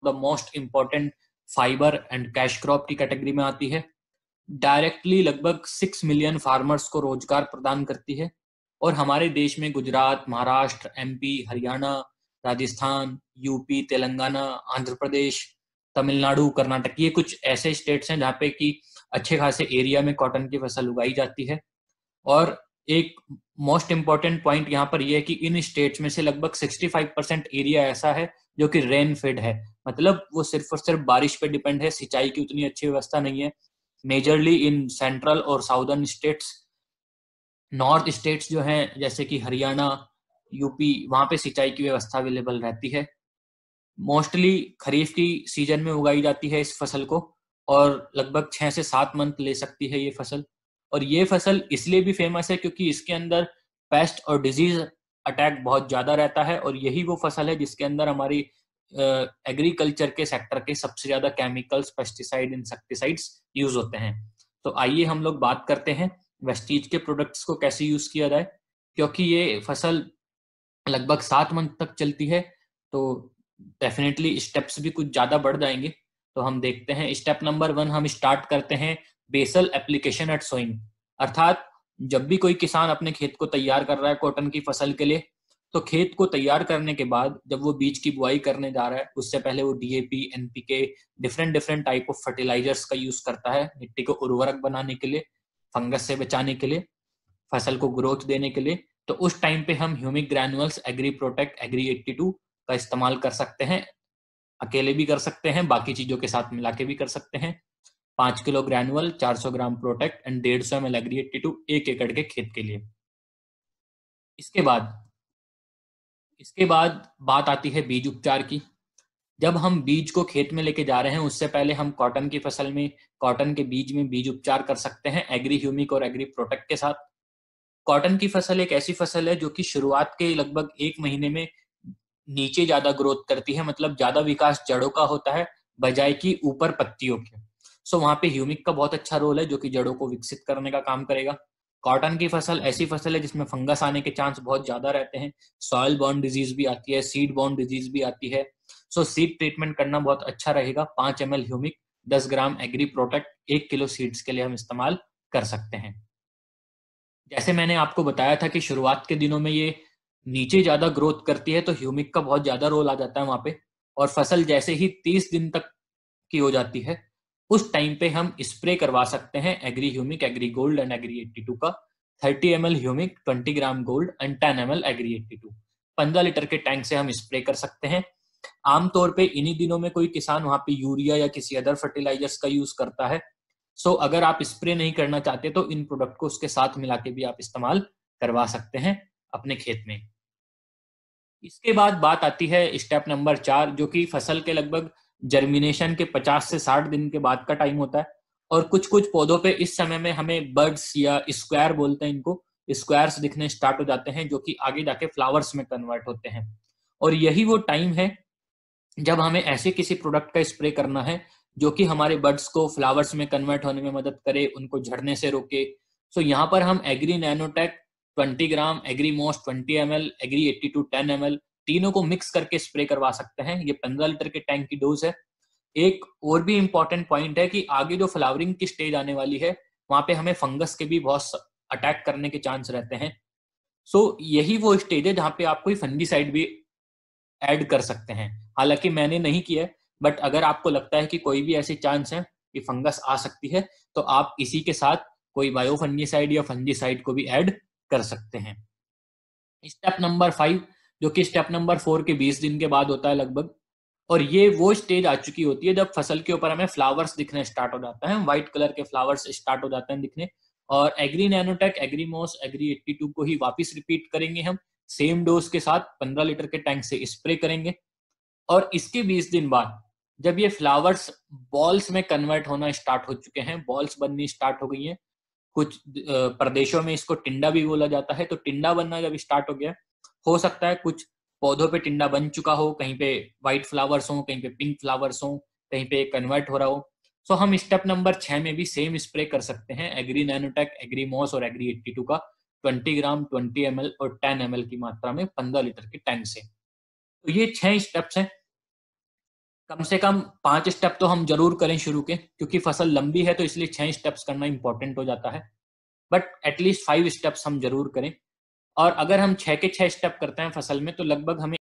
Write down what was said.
The most important fibre and cash crop की category में आती है। डायरेक्टली लगभग 6 मिलियन फार्मर्स को रोजगार प्रदान करती है। और हमारे देश में गुजरात, महाराष्ट्र, एमपी, हरियाणा, राजस्थान, यूपी, तेलंगाना, आंध्र प्रदेश, तमिलनाडु, कर्नाटक, ये कुछ ऐसे स्टेट्स हैं जहाँ पे कि अच्छे खासे एरिया में कॉटन की फसल उगाई जाती है। और एक मोस्ट इंपॉर्टेंट पॉइंट यहाँ पर यह है कि इन स्टेट्स में से लगभग 65% एरिया ऐसा है जो कि रेन फेड है, मतलब वो सिर्फ और सिर्फ बारिश पे डिपेंड है, सिंचाई की उतनी अच्छी व्यवस्था नहीं है। मेजरली इन सेंट्रल और साउदर्न स्टेट्स, नॉर्थ स्टेट्स जो हैं जैसे कि हरियाणा, यूपी, वहां पे सिंचाई की व्यवस्था अवेलेबल रहती है। मोस्टली खरीफ की सीजन में उगाई जाती है इस फसल को, और लगभग 6 से 7 मंथ ले सकती है ये फसल। और ये फसल इसलिए भी फेमस है क्योंकि इसके अंदर पेस्ट और डिजीज अटैक बहुत ज्यादा रहता है, और यही वो फसल है जिसके अंदर हमारी एग्रीकल्चर के सेक्टर के सबसे ज्यादा केमिकल्स, पेस्टिसाइड, इंसेक्टिसाइड्स यूज होते हैं। तो आइए हम लोग बात करते हैं वेस्टीज के प्रोडक्ट्स को कैसे यूज किया जाए। क्योंकि ये फसल लगभग 7 मंथ तक चलती है, तो डेफिनेटली स्टेप्स भी कुछ ज्यादा बढ़ जाएंगे। तो हम देखते हैं स्टेप नंबर 1, हम स्टार्ट करते हैं बेसल एप्लीकेशन एट सोइंग। अर्थात जब भी कोई किसान अपने खेत को तैयार कर रहा है कॉटन की फसल के लिए, तो खेत को तैयार करने के बाद जब वो बीज की बुआई करने जा रहा है, उससे पहले वो DAP, NPK, different different type of fertilisers का यूज करता है मिट्टी को उर्वरक बनाने के लिए, फंगस से बचाने के लिए, फसल को ग्रोथ देने के लिए। तो उस टाइम पे हम humic granules, Agri Protect, Agri 82 का इस्तेमाल कर सकते हैं। अकेले भी कर सकते हैं, बाकी चीजों के साथ मिला के भी कर सकते हैं। 5 kilo granule, 400 gram protect and 150 ml agree 82 1 एकड़ के खेत के लिए। इसके बाद इसके बाद बात आती है बीज उपचार की। जब हम बीज को खेत में लेके जा रहे हैं, उससे पहले हम कॉटन की फसल में, कॉटन के बीज में बीज उपचार कर सकते हैं एग्री ह्यूमिक और एग्री प्रोटेक्ट के साथ। कॉटन की फसल एक ऐसी फसल है जो कि शुरुआत के लगभग 1 महीने में नीचे ज्यादा ग्रोथ करती है, मतलब ज्यादा विकास जड़ों का होता है बजाय कि ऊपर पत्तियों के। सो वहां पे ह्यूमिक का बहुत अच्छा रोल है जो कि जड़ों को विकसित करने का काम करेगा। कॉटन की फसल ऐसी फसल है जिसमें फंगस आने के चांस बहुत ज्यादा रहते हैं, सॉइल बॉर्न डिजीज भी आती है, सीड बॉर्न डिजीज भी आती है। सो सीड ट्रीटमेंट करना बहुत अच्छा रहेगा। 5 ml ह्यूमिक, 10 ग्राम एग्री प्रोटेक्ट 1 किलो सीड्स के लिए हम इस्तेमाल कर सकते हैं। जैसे मैंने आपको बताया था कि शुरुआत के दिनों में ये नीचे ज्यादा ग्रोथ करती है, तो ह्यूमिक का बहुत ज्यादा रोल आ जाता है वहां पे। और फसल जैसे ही 30 दिन तक की हो जाती है, उस टाइम पे हम स्प्रे करवा सकते हैं Agri humic, Agri Gold and Agri 82 का। 30 ml humic, 20 gram Gold and 10 ml agree 82, 15 litre के टैंक से हम स्प्रे कर सकते हैं। आमतौर पे इन्हीं दिनों में कोई किसान वहां पे यूरिया या किसी अदर फर्टिलाइजर्स का यूज करता है। सो अगर आप स्प्रे नहीं करना चाहते तो इन प्रोडक्ट को उसके साथ मिला के भी आप इस्तेमाल करवा सकते हैं अपने खेत में। इसके बाद बात आती है स्टेप नंबर 4, जो कि फसल के लगभग जर्मिनेशन के 50 से 60 दिन के बाद का टाइम होता है। और कुछ कुछ पौधों पे इस समय में हमें बर्ड्स या स्क्वायर बोलते हैं इनको, स्क्वायर्स दिखने स्टार्ट हो जाते हैं जो कि आगे जाके फ्लावर्स में कन्वर्ट होते हैं। और यही वो टाइम है जब हमें ऐसे किसी प्रोडक्ट का स्प्रे करना है जो कि हमारे बर्ड्स को फ्लावर्स में कन्वर्ट होने में मदद करे, उनको झड़ने से रोके। सो यहाँ पर हम एग्री नैनोटेक 20 ग्राम, एग्री मोस 20 ml, एग्री 82 10 ml, तीनों को मिक्स करके स्प्रे करवा सकते हैं। ये 15 लीटर के टैंक की डोज है। एक और भी इंपॉर्टेंट पॉइंट है कि आगे जो फ्लावरिंग की स्टेज आने वाली है, वहां पे हमें फंगस के भी बहुत अटैक करने के चांस रहते हैं। सो यही वो स्टेज है जहाँ पे आप कोई फंजीसाइड भी ऐड कर सकते हैं। हालांकि मैंने नहीं किया है, बट अगर आपको लगता है कि कोई भी ऐसी चांस है कि फंगस आ सकती है, तो आप इसी के साथ कोई बायो फंजीसाइड या फंजीसाइड को भी ऐड कर सकते हैं। स्टेप नंबर 5, जो कि स्टेप नंबर 4 के 20 दिन के बाद होता है लगभग, और ये वो स्टेज आ चुकी होती है जब फसल के ऊपर हमें फ्लावर्स दिखने स्टार्ट हो जाता है, व्हाइट कलर के फ्लावर्स स्टार्ट हो जाते हैं दिखने। और एग्री नैनोटेक, एग्री मोस, एग्री 82 को ही वापस रिपीट करेंगे हम, सेम डोज के साथ 15 लीटर के टैंक से स्प्रे करेंगे। और इसके 20 दिन बाद जब ये फ्लावर्स बॉल्स में कन्वर्ट होना स्टार्ट हो चुके हैं, बॉल्स बननी स्टार्ट हो गई हैं, कुछ प्रदेशों में इसको टिंडा भी बोला जाता है, तो टिंडा बनना जब स्टार्ट हो गया, हो सकता है कुछ पौधों पे टिंडा बन चुका हो, कहीं पे व्हाइट फ्लावर्स हो, कहीं पे पिंक फ्लावर्स हो, कहीं पे कन्वर्ट हो रहा हो। सो हम स्टेप नंबर 6 में भी सेम स्प्रे कर सकते हैं एग्री नैनोटेक, एग्री मॉस और एग्री 82 का 20 ग्राम, 20 ml और 10 ml की मात्रा में 15 लीटर के टैंक से। तो ये 6 स्टेप्स हैं कम से कम 5 स्टेप तो हम जरूर करें शुरू के, क्योंकि फसल लंबी है तो इसलिए 6 स्टेप्स करना इंपॉर्टेंट हो जाता है, बट एटलीस्ट 5 स्टेप्स हम जरूर करें। और अगर हम 6 के 6 स्टेप करते हैं फसल में तो लगभग हमें